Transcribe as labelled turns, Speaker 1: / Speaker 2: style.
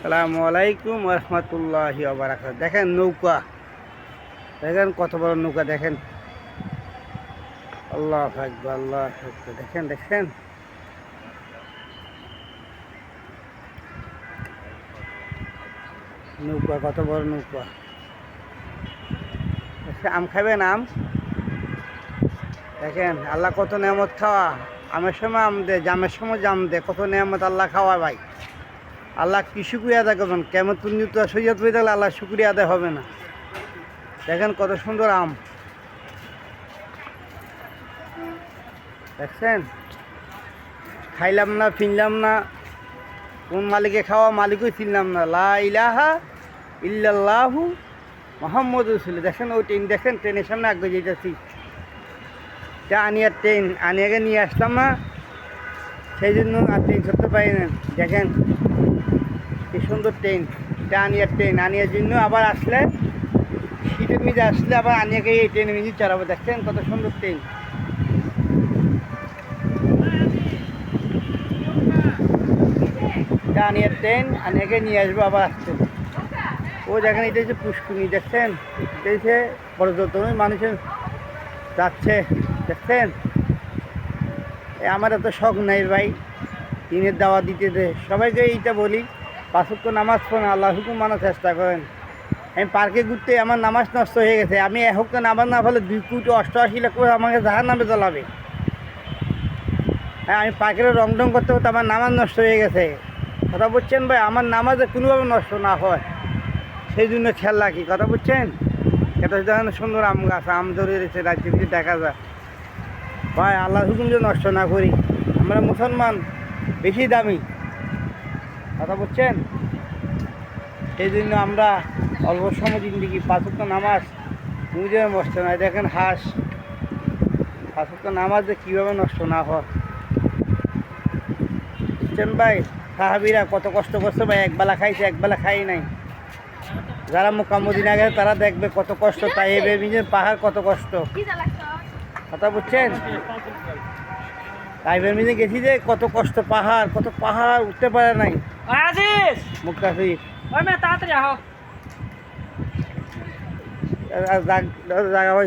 Speaker 1: আসসালামু আলাইকুম রহমতুল্লাহি ওয়া বারাকাতুহু। দেখেন নৌকা, দেখেন কত বড় নৌকা, দেখেন আল্লাহু আকবার, আল্লাহু আকবার। দেখেন দেখেন নৌকা, কত বড় নৌকা। আম খাবেন? আম দেখেন, আল্লাহ কত নেয়ামত খাওয়া। আমের সময় আম দে, জামের সময় জাম দে, কত নেয়ামত আল্লাহ খাওয়া ভাই। আল্লাহ কি শুক্রিয়া আদায় করবেন? কেমন তুমি তো সৈয়দ হয়ে থাকলে আল্লাহ শুক্রিয়া আদায় হবে না। দেখেন কত সুন্দর আম, দেখছেন? খাইলাম না, ফিনলাম না, কোন মালিকে খাওয়া মালিকই চিনলাম না। লা ইলাহা ইল্লাল্লাহু মুহাম্মাদুর রাসূলুল্লাহ। দেখেন ওই ট্রেন, দেখেন ট্রেনের সামনে আগে যেতেছি, এটা আনিয়ার ট্রেন, আনিয়াকে নিয়ে আসলাম না, সেই জন্য আর ট্রেন ধরতে পারি না। দেখেন কি সুন্দর ট্রেন, এটা আনিয়ার ট্রেন, আনিয়ার জন্য আবার আসলে শীতের মেঝে আসলে আবার আনিয়াকে এই ট্রেনের মেঝে চড়াবো। দেখছেন কত সুন্দর ট্রেন, এটা আনিয়ার ট্রেন, আনিয়াকে নিয়ে আসবো আবার আসতে। ও দেখেন এটা হচ্ছে পুষ্কুনি, দেখছেন? এটা হচ্ছে পর্যটন, মানুষের যাচ্ছে, দেখছেন? আমার এত শখ নাই ভাই দিনের দাওয়া দিতে দে। সবাইকে এইটা বলি, 5 ওয়াক্ত নামাজ পড়েন, আল্লাহর হুকুম মানার চেষ্টা করেন। আমি পার্কে ঘুরতে আমার নামাজ নষ্ট হয়ে গেছে, আমি 1 ওয়াক্ত নামাজ না ফলে 2,88,00,000 করে আমাকে জাহান্নামে জ্বালাবে। হ্যাঁ, আমি পার্কের রং করতে করতে আমার নামাজ নষ্ট হয়ে গেছে। কথা বলছেন ভাই? আমার নামাজে কোনোভাবে নষ্ট না হয় সেই জন্য খেয়াল রাখি। কথা বলছেন? এটা দেখেন সুন্দর আম গাছ, আম ধরে রয়েছে, রাজ্যে কিছু দেখা যায় ভাই। আল্লাহর হুকুম যে নষ্ট না করি, আমরা মুসলমান বেশি দামি। কথা বলছেন? সেই জন্য আমরা অল্প সময় জিন্দিগি 5 ওয়াক্ত নামাজ বুঝে নষ্ট নয়। দেখেন হাঁস, 5 ওয়াক্ত নামাজ যে কীভাবে নষ্ট না হয়। বুঝছেন ভাই? সাহাবীরা কত কষ্ট করছে ভাই, একবেলা খাইছে, একবেলা খাই নাই। যারা মক্কা মদিনা গেছে তারা দেখবে কত কষ্ট, তাই এবে নিজের পাহাড় কত কষ্ট। কথা বুঝছেন? তাইবের মিলে গেছি যে কত কষ্ট, পাহাড়, কত পাহাড় উঠতে পারে নাই মুক্তাফির।
Speaker 2: তাড়াতাড়ি
Speaker 1: জায়গা হয়েছে।